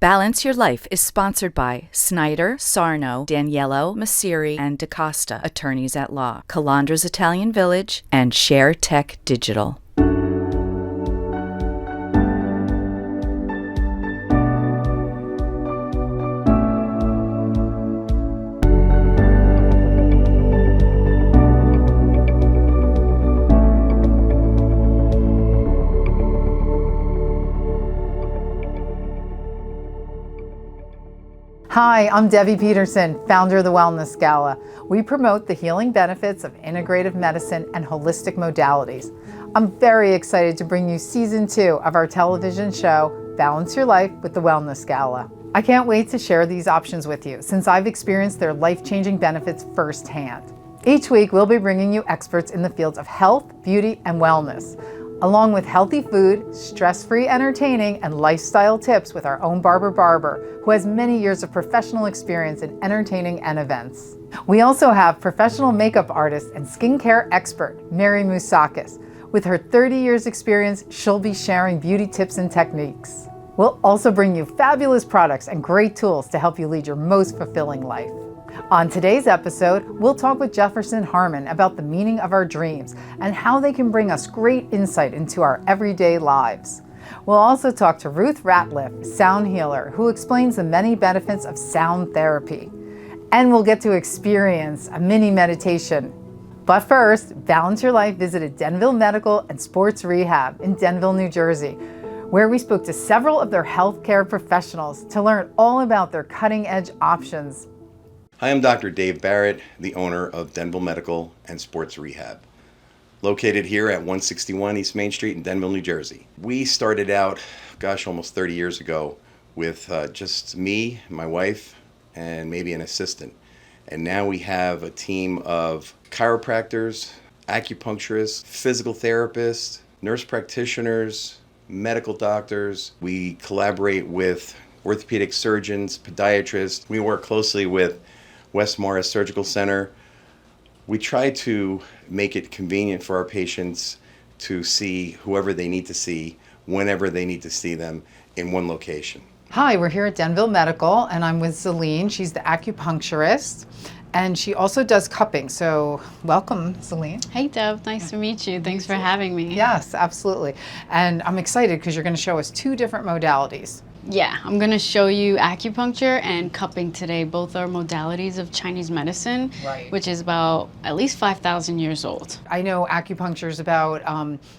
Balance Your Life is sponsored by Snyder, Sarno, Daniello, Masiri, and DaCosta, attorneys at law, Calandra's Italian Village, and Share Tech Digital. Hi, I'm Debbie Peterson, founder of the Wellness Gala. We promote the healing benefits of integrative medicine and holistic modalities. I'm very excited to bring you season 2 of our television show, Balance Your Life with the Wellness Gala. I can't wait to share these options with you since I've experienced their life-changing benefits firsthand. Each week, we'll be bringing you experts in the fields of health, beauty, and wellness, along with healthy food, stress-free entertaining, and lifestyle tips with our own Barbara Barber, who has many years of professional experience in entertaining and events. We also have professional makeup artist and skincare expert, Mary Mousakis. With her 30 years experience, she'll be sharing beauty tips and techniques. We'll also bring you fabulous products and great tools to help you lead your most fulfilling life. On today's episode, we'll talk with Jefferson Harman about the meaning of our dreams and how they can bring us great insight into our everyday lives. We'll also talk to Ruth Ratliff, sound healer, who explains the many benefits of sound therapy. And we'll get to experience a mini meditation. But first, Balance Your Life visited Denville Medical and Sports Rehab in Denville, New Jersey, where we spoke to several of their healthcare professionals to learn all about their cutting-edge options. Hi, I'm Dr. Dave Barrett, the owner of Denville Medical and Sports Rehab, located here at 161 East Main Street in Denville, New Jersey. We started out, almost 30 years ago with just me, my wife, and maybe an assistant. And now we have a team of chiropractors, acupuncturists, physical therapists, nurse practitioners, medical doctors. We collaborate with orthopedic surgeons, podiatrists. We work closely with West Morris Surgical Center. We try to make it convenient for our patients to see whoever they need to see, whenever they need to see them in one location. Hi, we're here at Denville Medical, and I'm with Celine. She's the acupuncturist, and she also does cupping. So welcome, Celine. Hey, Deb. Nice to meet you. Thanks for having me. Yes, absolutely. And I'm excited because you're going to show us 2 different modalities. Yeah, I'm going to show you acupuncture and cupping today. Both are modalities of Chinese medicine, which is about at least 5,000 years old. I know acupuncture is about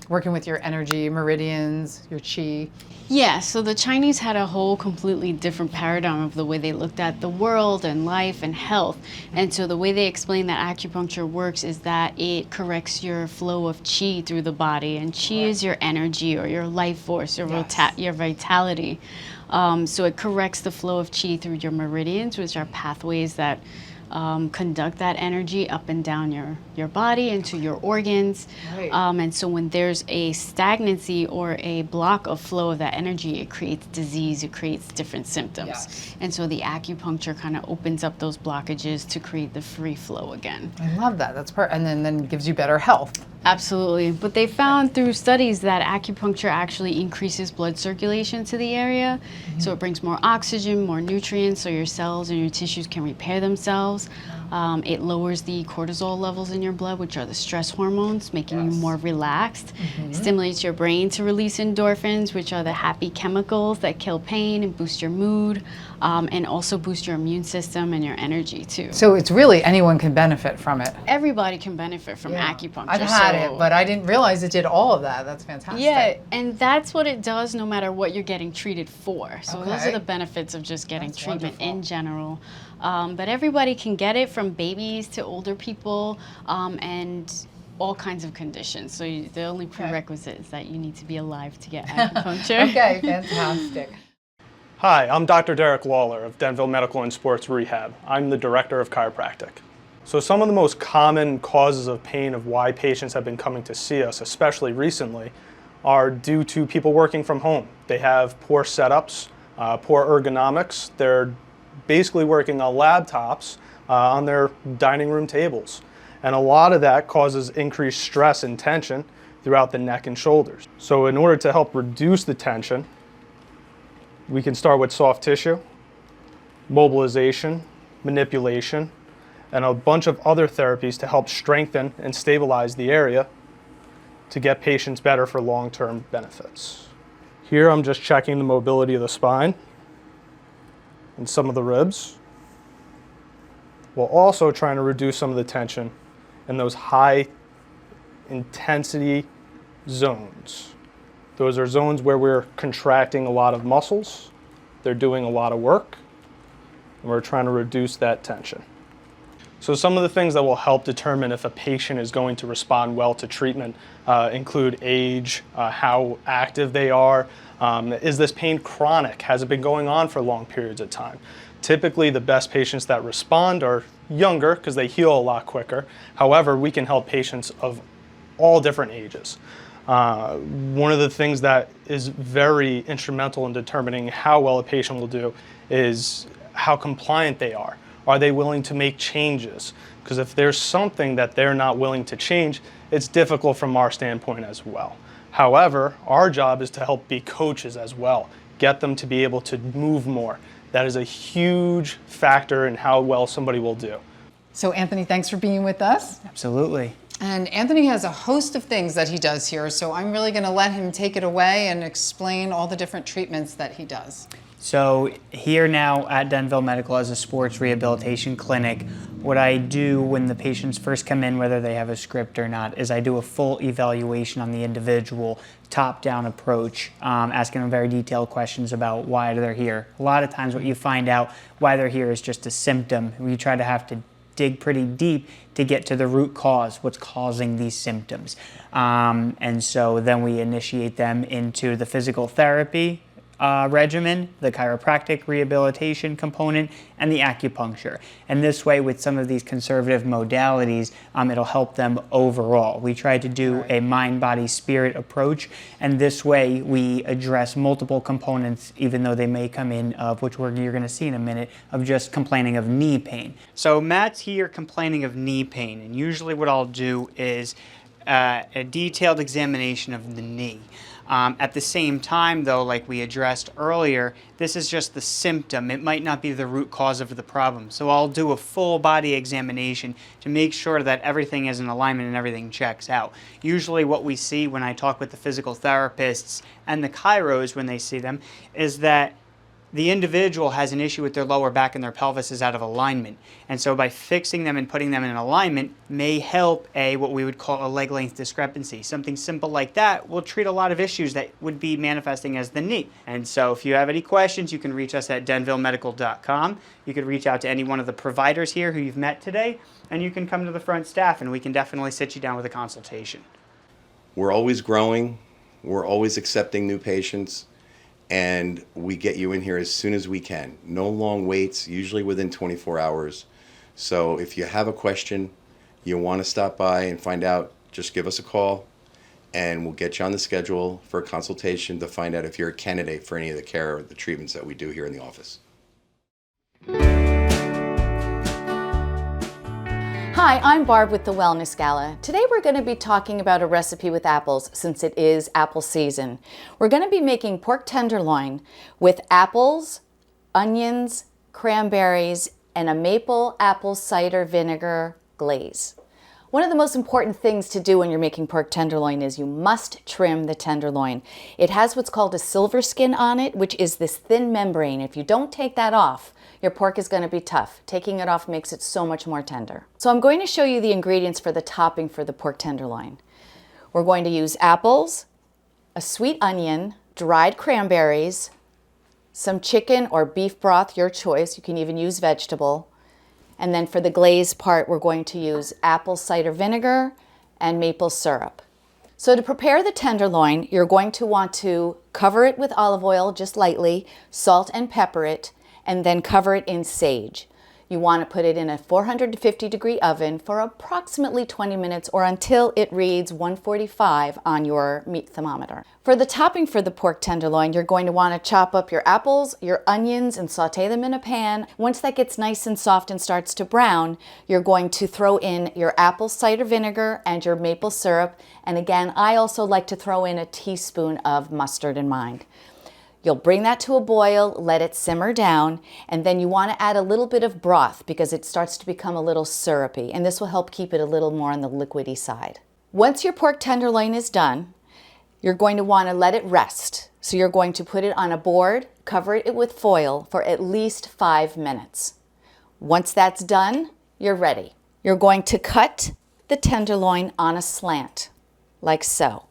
working with your energy, meridians, your qi. Yeah, so the Chinese had a whole completely different paradigm of the way they looked at the world and life and health. And so the way they explain that acupuncture works is that it corrects your flow of qi through the body. And qi is your energy or your life force, your vitality. So it corrects the flow of qi through your meridians, which are pathways that conduct that energy up and down your body into your organs. And so when there's a stagnancy or a block of flow of that energy, it creates disease, it creates different symptoms. And so the acupuncture kind of opens up those blockages to create the free flow again. I love that. That's and then gives you better health. Absolutely. But they found through studies that acupuncture actually increases blood circulation to the area. So it brings more oxygen, more nutrients, so your cells and your tissues can repair themselves. It lowers the cortisol levels in your blood, which are the stress hormones, making you more relaxed. Stimulates your brain to release endorphins, which are the happy chemicals that kill pain and boost your mood, and also boost your immune system and your energy too. So it's really anyone can benefit from it. Everybody can benefit from acupuncture. I've had it, but I didn't realize it did all of that. That's fantastic. Yeah, and that's what it does no matter what you're getting treated for. So those are the benefits of just getting treatment in general. But everybody can get it, from babies to older people, and all kinds of conditions. So the only prerequisite is that you need to be alive to get acupuncture. Okay, fantastic. Hi, I'm Dr. Derek Lawler of Denville Medical and Sports Rehab. I'm the Director of Chiropractic. So some of the most common causes of pain of why patients have been coming to see us, especially recently, are due to people working from home. They have poor setups, poor ergonomics. They're basically working on laptops on their dining room tables. And a lot of that causes increased stress and tension throughout the neck and shoulders. So in order to help reduce the tension, We can start with soft tissue, mobilization, manipulation, and a bunch of other therapies to help strengthen and stabilize the area to get patients better for long-term benefits. Here I'm just checking the mobility of the spine and some of the ribs, while also trying to reduce some of the tension in those high intensity zones. Those are zones where we're contracting a lot of muscles, they're doing a lot of work, and we're trying to reduce that tension. So some of the things that will help determine if a patient is going to respond well to treatment include age, how active they are, is this pain chronic, has it been going on for long periods of time? Typically the best patients that respond are younger because they heal a lot quicker. However, we can help patients of all different ages. One of the things that is very instrumental in determining how well a patient will do is how compliant they are. Are they willing to make changes? Because if there's something that they're not willing to change, it's difficult from our standpoint as well. However, our job is to help be coaches as well, get them to be able to move more. That is a huge factor in how well somebody will do. So Anthony, thanks for being with us. Absolutely. And Anthony has a host of things that he does here, so I'm really going to let him take it away and explain all the different treatments that he does. So here now at Denville Medical as a sports rehabilitation clinic, what I do when the patients first come in, whether they have a script or not, is I do a full evaluation on the individual, top-down approach, asking them very detailed questions about why they're here. A lot of times what you find out why they're here is just a symptom. We try to have to dig pretty deep to get to the root cause, what's causing these symptoms. And so then we initiate them into the physical therapy regimen, the chiropractic rehabilitation component, and the acupuncture. And this way, with some of these conservative modalities, it'll help them overall. We try to do a mind, body, spirit approach, and this way we address multiple components, even though they may come in of, which you're going to see in a minute, of just complaining of knee pain. So Matt's here complaining of knee pain, and usually what I'll do is a detailed examination of the knee. At the same time, though, like we addressed earlier, this is just the symptom. It might not be the root cause of the problem. So I'll do a full body examination to make sure that everything is in alignment and everything checks out. Usually what we see when I talk with the physical therapists and the chiros when they see them is that the individual has an issue with their lower back and their pelvis is out of alignment. And so by fixing them and putting them in alignment may help what we would call a leg length discrepancy. Something simple like that will treat a lot of issues that would be manifesting as the knee. And so if you have any questions, you can reach us at denvillemedical.com. You could reach out to any one of the providers here who you've met today, and you can come to the front staff and we can definitely sit you down with a consultation. We're always growing. We're always accepting new patients. And we get you in here as soon as we can. No long waits, usually within 24 hours. So if you have a question, you want to stop by and find out, just give us a call and we'll get you on the schedule for a consultation to find out if you're a candidate for any of the care or the treatments that we do here in the office. Hi, I'm Barb with the Wellness Gala. Today we're going to be talking about a recipe with apples since it is apple season. We're going to be making pork tenderloin with apples, onions, cranberries, and a maple apple cider vinegar glaze. One of the most important things to do when you're making pork tenderloin is you must trim the tenderloin. It has what's called a silver skin on it, which is this thin membrane. If you don't take that off, your pork is going to be tough. Taking it off makes it so much more tender. So I'm going to show you the ingredients for the topping for the pork tenderloin. We're going to use apples, a sweet onion, dried cranberries, some chicken or beef broth, your choice. You can even use vegetable. And then for the glaze part, we're going to use apple cider vinegar and maple syrup. So to prepare the tenderloin, you're going to want to cover it with olive oil just lightly, salt and pepper it, and then cover it in sage. You want to put it in a 450-degree oven for approximately 20 minutes or until it reads 145 on your meat thermometer. For the topping for the pork tenderloin, you're going to want to chop up your apples, your onions, and saute them in a pan. Once that gets nice and soft and starts to brown, you're going to throw in your apple cider vinegar and your maple syrup. And again, I also like to throw in a teaspoon of mustard in mine. You'll bring that to a boil, let it simmer down, and then you want to add a little bit of broth because it starts to become a little syrupy, and this will help keep it a little more on the liquidy side. Once your pork tenderloin is done, you're going to want to let it rest. So you're going to put it on a board, cover it with foil for at least 5 minutes. Once that's done, you're ready. You're going to cut the tenderloin on a slant, like so.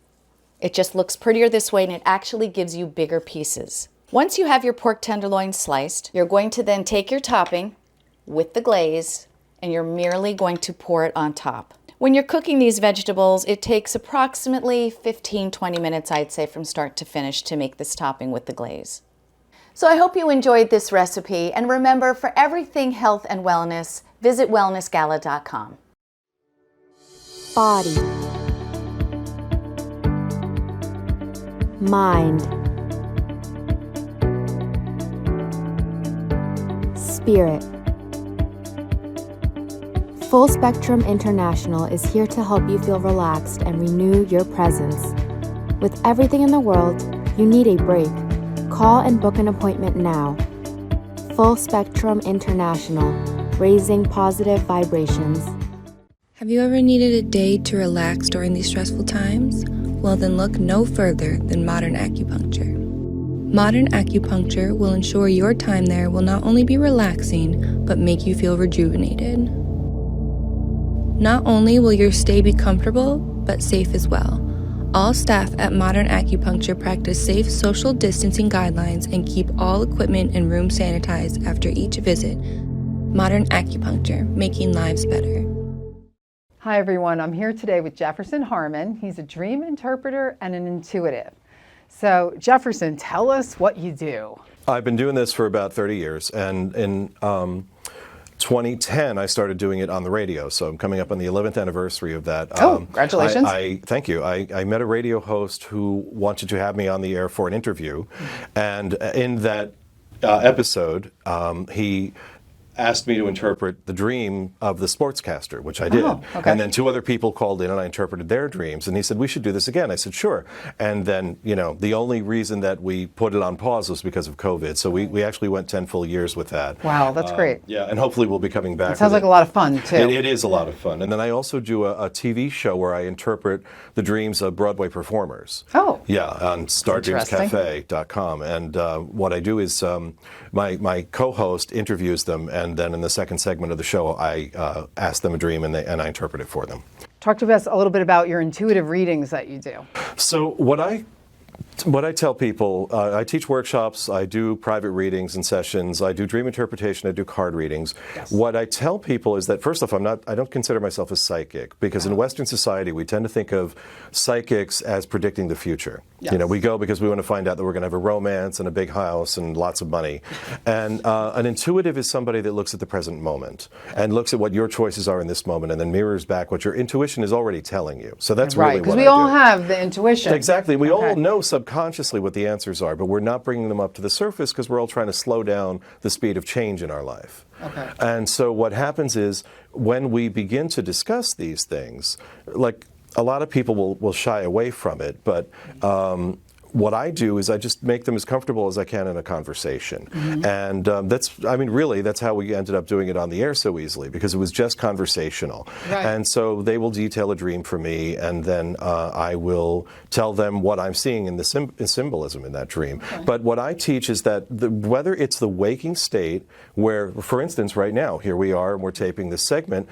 It just looks prettier this way, and it actually gives you bigger pieces. Once you have your pork tenderloin sliced, you're going to then take your topping with the glaze, and you're merely going to pour it on top. When you're cooking these vegetables, it takes approximately 15-20 minutes, I'd say, from start to finish to make this topping with the glaze. So I hope you enjoyed this recipe, and remember, for everything health and wellness, visit wellnessgala.com. Body, mind, spirit. Full Spectrum International is here to help you feel relaxed and renew your presence. With everything in the world, you need a break. Call and book an appointment now. Full Spectrum International, raising positive vibrations. Have you ever needed a day to relax during these stressful times? Well, then look no further than modern acupuncture. Modern acupuncture will ensure your time there will not only be relaxing, but make you feel rejuvenated. Not only will your stay be comfortable, but safe as well. All staff at Modern Acupuncture practice safe social distancing guidelines and keep all equipment and rooms sanitized after each visit. Modern Acupuncture, making lives better. Hi everyone, I'm here today with Jefferson Harman. He's a dream interpreter and an intuitive. So Jefferson, tell us what you do. I've been doing this for about 30 years, and in 2010 I started doing it on the radio, so I'm coming up on the 11th anniversary of that. Oh, congratulations. Thank you. I met a radio host who wanted to have me on the air for an interview, and in that episode he asked me to interpret the dream of the sportscaster, which I did. Oh, okay. And then 2 other people called in and I interpreted their dreams. And he said, we should do this again. I said, sure. And then, you know, the only reason that we put it on pause was because of COVID. So we actually went 10 full years with that. Wow, that's great. Yeah, and hopefully we'll be coming back. It sounds like a lot of fun, too. It is a lot of fun. And then I also do a TV show where I interpret the dreams of Broadway performers. Oh. Yeah, on StarDreamsCafe.com. And what I do is my co-host interviews them, and then in the second segment of the show, I ask them a dream and I interpret it for them. Talk to us a little bit about your intuitive readings that you do. So what I tell people, I teach workshops, I do private readings and sessions, I do dream interpretation, I do card readings. Yes. What I tell people is that, first off, I don't consider myself a psychic, because in Western society we tend to think of psychics as predicting the future. Yes. You know, we go because we want to find out that we're going to have a romance and a big house and lots of money. And an intuitive is somebody that looks at the present moment and looks at what your choices are in this moment and then mirrors back what your intuition is already telling you. So that's right, really what I do. Because we all have the intuition. Exactly. We all know subconsciously what the answers are, but we're not bringing them up to the surface because we're all trying to slow down the speed of change in our life. Okay. And so what happens is when we begin to discuss these things, like a lot of people will shy away from it, but what I do is I just make them as comfortable as I can in a conversation. Mm-hmm. And really, that's how we ended up doing it on the air so easily, because it was just conversational. Right. And so they will detail a dream for me, and then I will tell them what I'm seeing in the symbolism in that dream. Okay. But what I teach is that whether it's the waking state, where, for instance, right now, here we are, and we're taping this segment,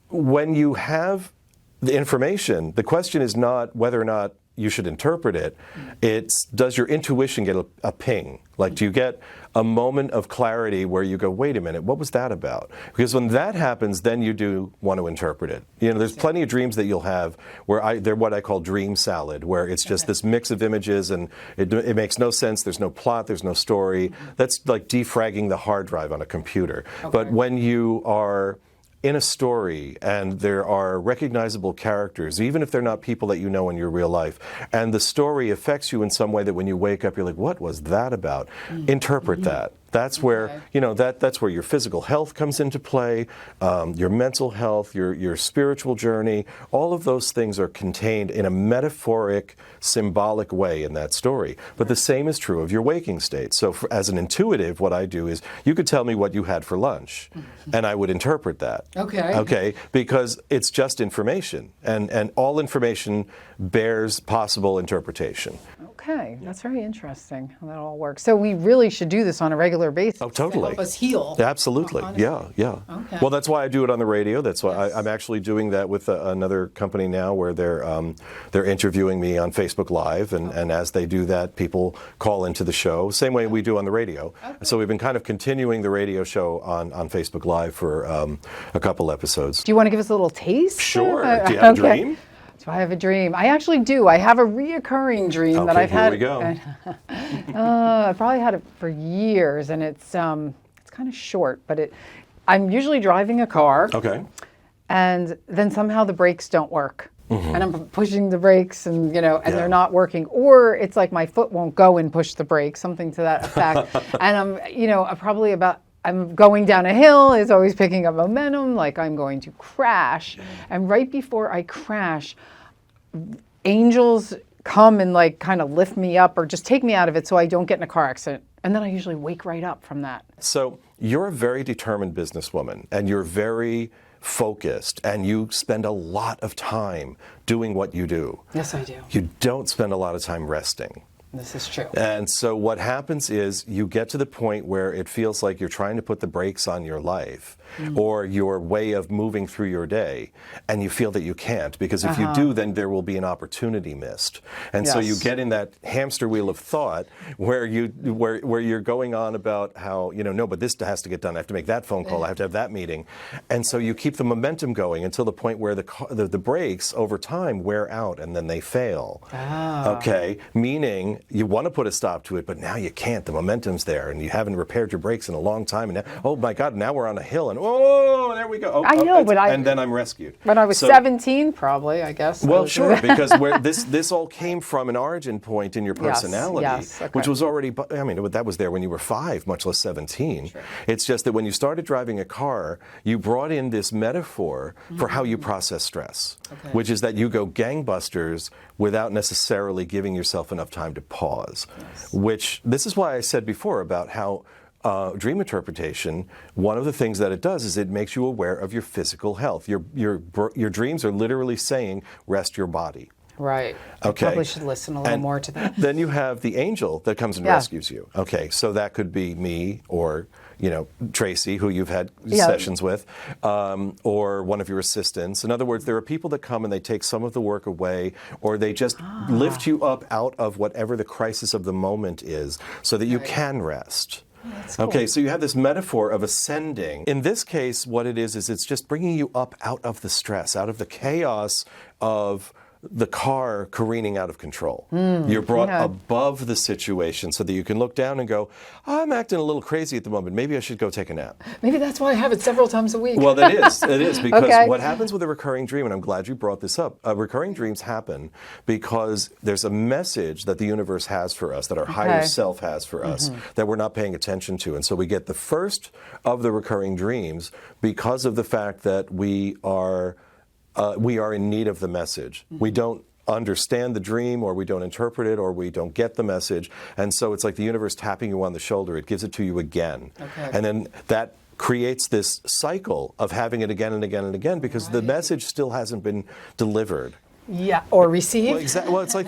when you have the information, the question is not whether or not you should interpret it. It's, does your intuition get a ping? Like, do you get a moment of clarity where you go, wait a minute, what was that about? Because when that happens, then you do want to interpret it. You know, there's plenty of dreams that you'll have where they're what I call dream salad, where it's just this mix of images and it makes no sense. There's no plot, there's no story. That's like defragging the hard drive on a computer. Okay. But when you are in a story and there are recognizable characters, even if they're not people that you know in your real life, and the story affects you in some way that when you wake up you're like, what was that about? Interpret that. That's where, you know, that's where your physical health comes into play, your mental health, your spiritual journey. All of those things are contained in a metaphoric, symbolic way in that story. But the same is true of your waking state. So as an intuitive, what I do is you could tell me what you had for lunch, and I would interpret that. Okay, because it's just information, and all information bears possible interpretation. Okay, that's very interesting how that all works. So we really should do this on a regular basis. Oh, totally. To help us heal. Absolutely. Yeah. Okay. Well, that's why I do it on the radio. That's why I'm actually doing that with another company now, where they're interviewing me on Facebook Live, and as they do that, people call into the show, same way we do on the radio. So we've been kind of continuing the radio show on Facebook Live for a couple episodes. Do you want to give us a little taste? Sure. Do you have a dream? Do I have a dream? I actually do. I have a reoccurring dream that I've had. Here we go. I've probably had it for years, and it's kind of short, but I'm usually driving a car. Okay. And then somehow the brakes don't work. And I'm pushing the brakes, and they're not working, or it's like my foot won't go and push the brakes, something to that effect. And I'm going down a hill, is always picking up momentum, like I'm going to crash. And right before I crash, angels come and like kind of lift me up or just take me out of it so I don't get in a car accident. And then I usually wake right up from that. So you're a very determined businesswoman, and you're very focused, and you spend a lot of time doing what you do. Yes, I do. You don't spend a lot of time resting. This is true. And so what happens is you get to the point where it feels like you're trying to put the brakes on your life or your way of moving through your day, and you feel that you can't, because if you do, then there will be an opportunity missed. And so you get in that hamster wheel of thought where you're going on about how, no, but this has to get done. I have to make that phone call. I have to have that meeting. And so you keep the momentum going until the point where the brakes over time wear out and then they fail. Okay, meaning you want to put a stop to it, but now you can't. The momentum's there, and you haven't repaired your brakes in a long time. And now, oh my God, now we're on a hill, and there we go. And then I'm rescued. When I was 17, probably, I guess. Well, sure, because this all came from an origin point in your personality, which was already, that was there when you were 5, much less 17. Sure. It's just that when you started driving a car, you brought in this metaphor for how you process stress, which is that you go gangbusters without necessarily giving yourself enough time to pause. Which, this is why I said before about how dream interpretation, one of the things that it does is it makes you aware of your physical health. Your dreams are literally saying, rest your body. Right. Okay. I probably should listen a little more to that. Then you have the angel that comes and rescues you. Okay, so that could be me, or Tracy, who you've had sessions with, or one of your assistants. In other words, there are people that come and they take some of the work away, or they just lift you up out of whatever the crisis of the moment is, so that you can rest. Cool. Okay, so you have this metaphor of ascending. In this case, what it is it's just bringing you up out of the stress, out of the chaos of the car careening out of control. You're brought above the situation so that you can look down and go, I'm acting a little crazy at the moment. Maybe I should go take a nap. Maybe that's why I have it several times a week. Well, it is because what happens with a recurring dream, and I'm glad you brought this up, recurring dreams happen because there's a message that the universe has for us, that our higher self has for us, that we're not paying attention to. And so we get the first of the recurring dreams because of the fact that we are in need of the message. We don't understand the dream, or we don't interpret it, or we don't get the message. And so it's like the universe tapping you on the shoulder. It gives it to you again. And then that creates this cycle of having it again and again and again, because the message still hasn't been delivered. Yeah, or received. Well, it's like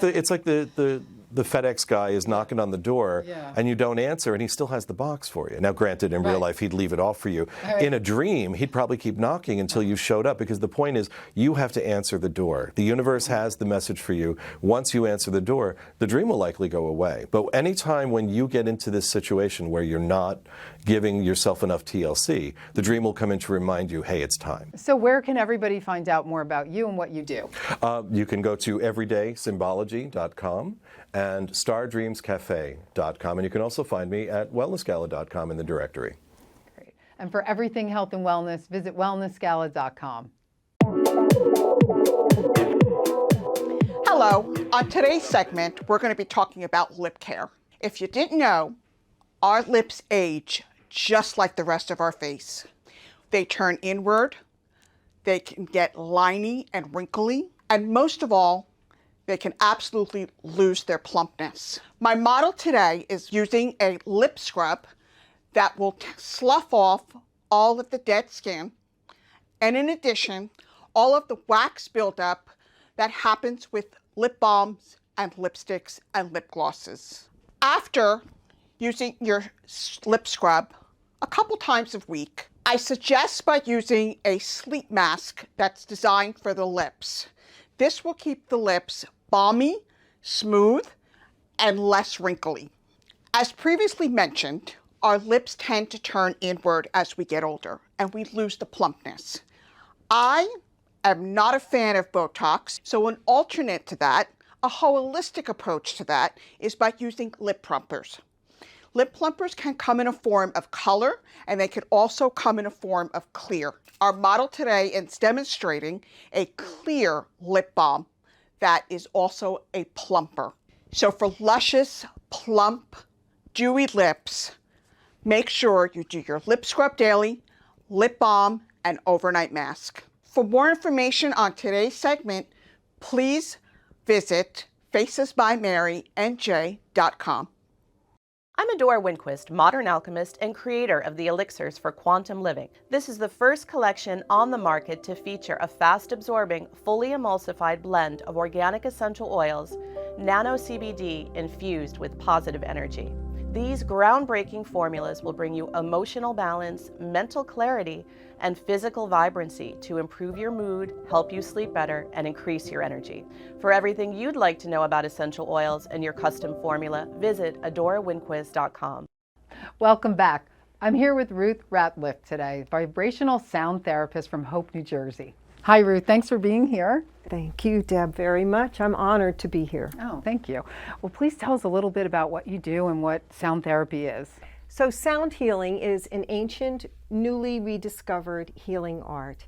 the FedEx guy is knocking on the door and you don't answer, and he still has the box for you. Now, granted, in real life, he'd leave it off for you. In a dream, he'd probably keep knocking until you showed up, because the point is you have to answer the door. The universe has the message for you. Once you answer the door, the dream will likely go away. But anytime when you get into this situation where you're not giving yourself enough TLC, the dream will come in to remind you, hey, it's time. So where can everybody find out more about you and what you do? You can go to everydaysymbology.com and stardreamscafe.com, and you can also find me at wellnessgala.com in the directory. Great. And for everything health and wellness, visit wellnessgala.com. Hello. On today's segment, we're going to be talking about lip care. If you didn't know, Our lips age just like the rest of our face. They turn inward, they can get liney and wrinkly, and most of all, they can absolutely lose their plumpness. My model today is using a lip scrub that will slough off all of the dead skin, and in addition, all of the wax buildup that happens with lip balms and lipsticks and lip glosses. After using your lip scrub a couple times a week, I suggest by using a sleep mask that's designed for the lips. This will keep the lips balmy, smooth, and less wrinkly. As previously mentioned, our lips tend to turn inward as we get older and we lose the plumpness. I am not a fan of Botox, so an alternate to that, a holistic approach to that, is by using lip plumpers. Lip plumpers can come in a form of color, and they can also come in a form of clear. Our model today is demonstrating a clear lip balm that is also a plumper. So for luscious, plump, dewy lips, make sure you do your lip scrub daily, lip balm, and overnight mask. For more information on today's segment, please visit facesbymary.nj.com. I'm Adora Winquist, modern alchemist and creator of the elixirs for quantum living. This is the first collection on the market to feature a fast-absorbing, fully emulsified blend of organic essential oils, nano CBD infused with positive energy. These groundbreaking formulas will bring you emotional balance, mental clarity, and physical vibrancy to improve your mood, help you sleep better, and increase your energy. For everything you'd like to know about essential oils and your custom formula, visit adorawinquist.com. Welcome back. I'm here with Ruth Ratliff today, vibrational sound therapist from Hope, New Jersey. Hi, Ruth. Thanks for being here. Thank you, Deb, very much. I'm honored to be here. Oh, thank you. Well, please tell us a little bit about what you do and what sound therapy is. So sound healing is an ancient, newly rediscovered healing art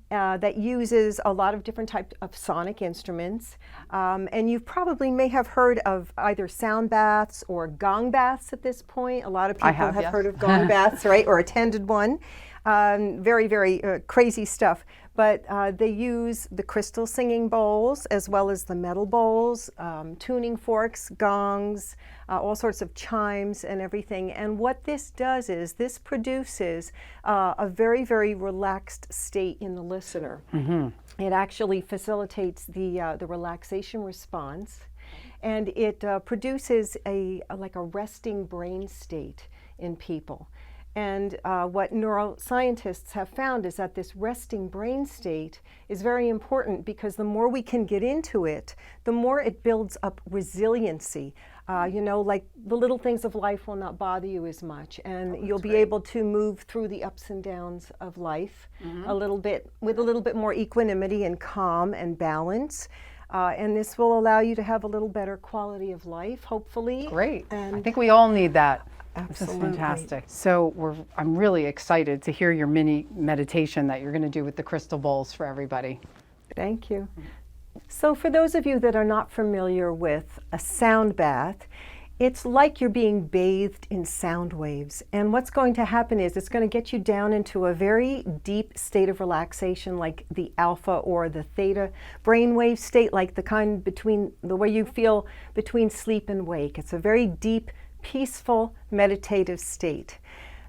that uses a lot of different types of sonic instruments. And you probably may have heard of either sound baths or gong baths at this point. A lot of people have heard of gong baths, right, or attended one. Very, very crazy stuff. But they use the crystal singing bowls as well as the metal bowls, tuning forks, gongs, all sorts of chimes and everything. And what this does is this produces a very, very relaxed state in the listener. Mm-hmm. It actually facilitates the relaxation response, and it produces like a resting brain state in people. And what neuroscientists have found is that this resting brain state is very important because the more we can get into it, the more it builds up resiliency. You know, like the little things of life will not bother you as much, and you'll be able to move through the ups and downs of life a little bit with a little bit more equanimity and calm and balance. And this will allow you to have a little better quality of life, hopefully. Great. And I think we all need that. Absolutely. This is fantastic. So I'm really excited to hear your mini meditation that you're going to do with the crystal bowls for everybody. Thank you. So for those of you that are not familiar with a sound bath, it's like you're being bathed in sound waves. And what's going to happen is it's going to get you down into a very deep state of relaxation, like the alpha or the theta brainwave state, like the kind between the way you feel between sleep and wake. It's a very deep, peaceful, meditative state.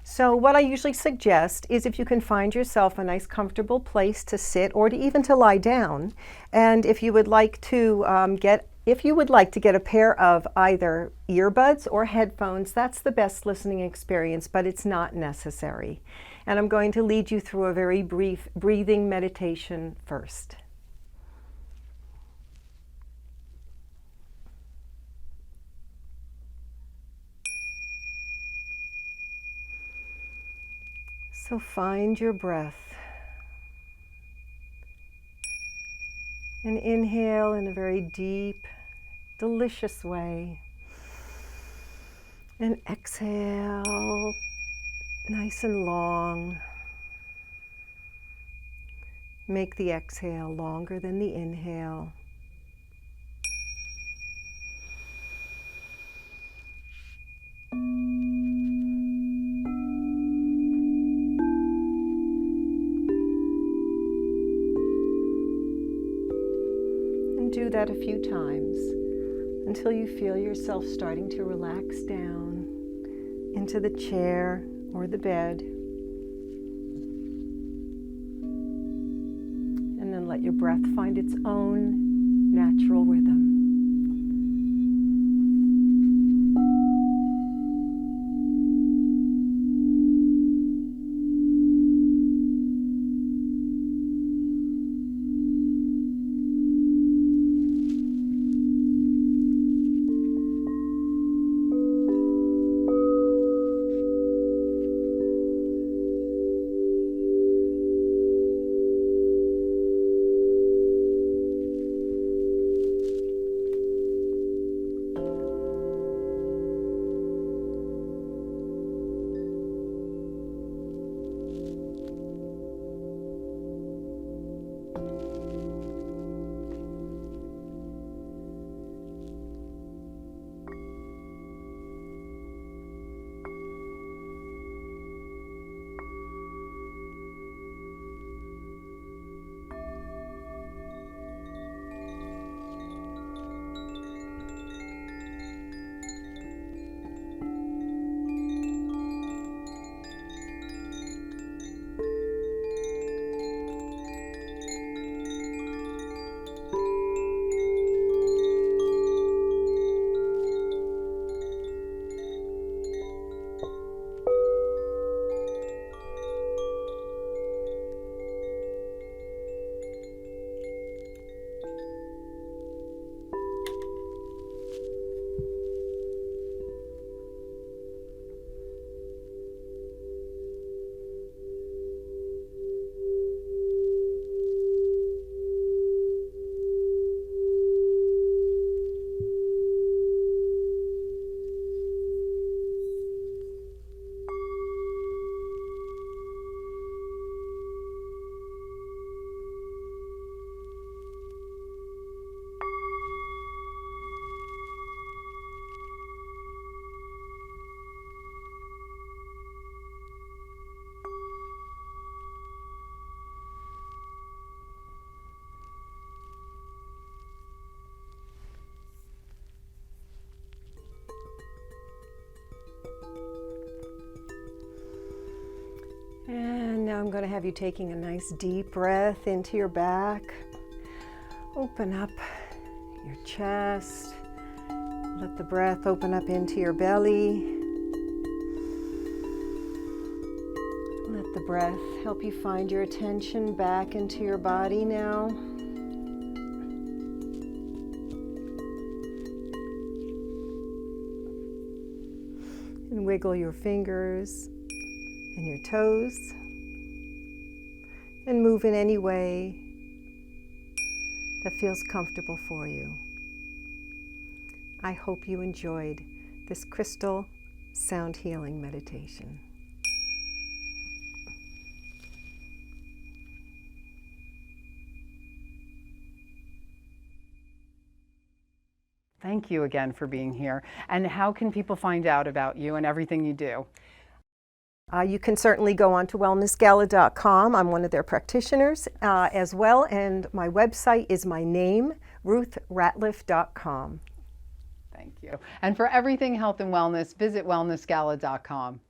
So what I usually suggest is if you can find yourself a nice comfortable place to sit or to even to lie down, and if you would like to get a pair of either earbuds or headphones, that's the best listening experience, but it's not necessary. And I'm going to lead you through a very brief breathing meditation first. So find your breath and inhale in a very deep, delicious way, and exhale nice and long. Make the exhale longer than the inhale. that a few times until you feel yourself starting to relax down into the chair or the bed. And then let your breath find its own natural rhythm. And now I'm going to have you taking a nice deep breath into your back. Open up your chest. Let the breath open up into your belly. Let the breath help you find your attention back into your body now. And wiggle your fingers and your toes, and move in any way that feels comfortable for you. I hope you enjoyed this crystal sound healing meditation. Thank you again for being here. And how can people find out about you and everything you do? You can certainly go on to wellnessgala.com. I'm one of their practitioners as well, and my website is my name, ruthratliff.com. Thank you. And for everything health and wellness, visit wellnessgala.com.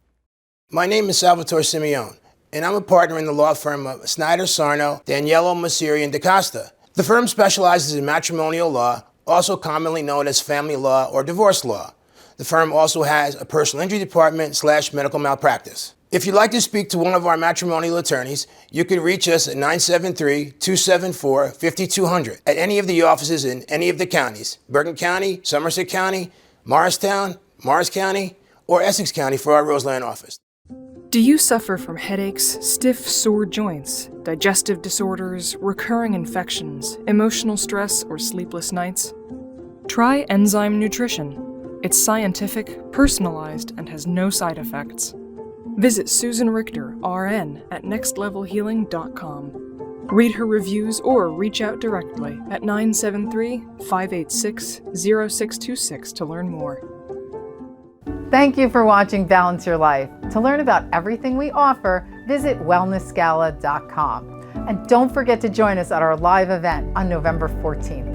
My name is Salvatore Simeone, and I'm a partner in the law firm of Snyder, Sarno, Daniello, Messeri, and DaCosta. The firm specializes in matrimonial law, also commonly known as family law or divorce law. The firm also has a personal injury department / medical malpractice. If you'd like to speak to one of our matrimonial attorneys, you can reach us at 973-274-5200 at any of the offices in any of the counties, Bergen County, Somerset County, Morristown, Morris County, or Essex County for our Roseland office. Do you suffer from headaches, stiff, sore joints, digestive disorders, recurring infections, emotional stress, or sleepless nights? Try Enzyme Nutrition. It's scientific, personalized, and has no side effects. Visit Susan Richter, RN, at nextlevelhealing.com. Read her reviews or reach out directly at 973-586-0626 to learn more. Thank you for watching Balance Your Life. To learn about everything we offer, visit wellnessgala.com. And don't forget to join us at our live event on November 14th.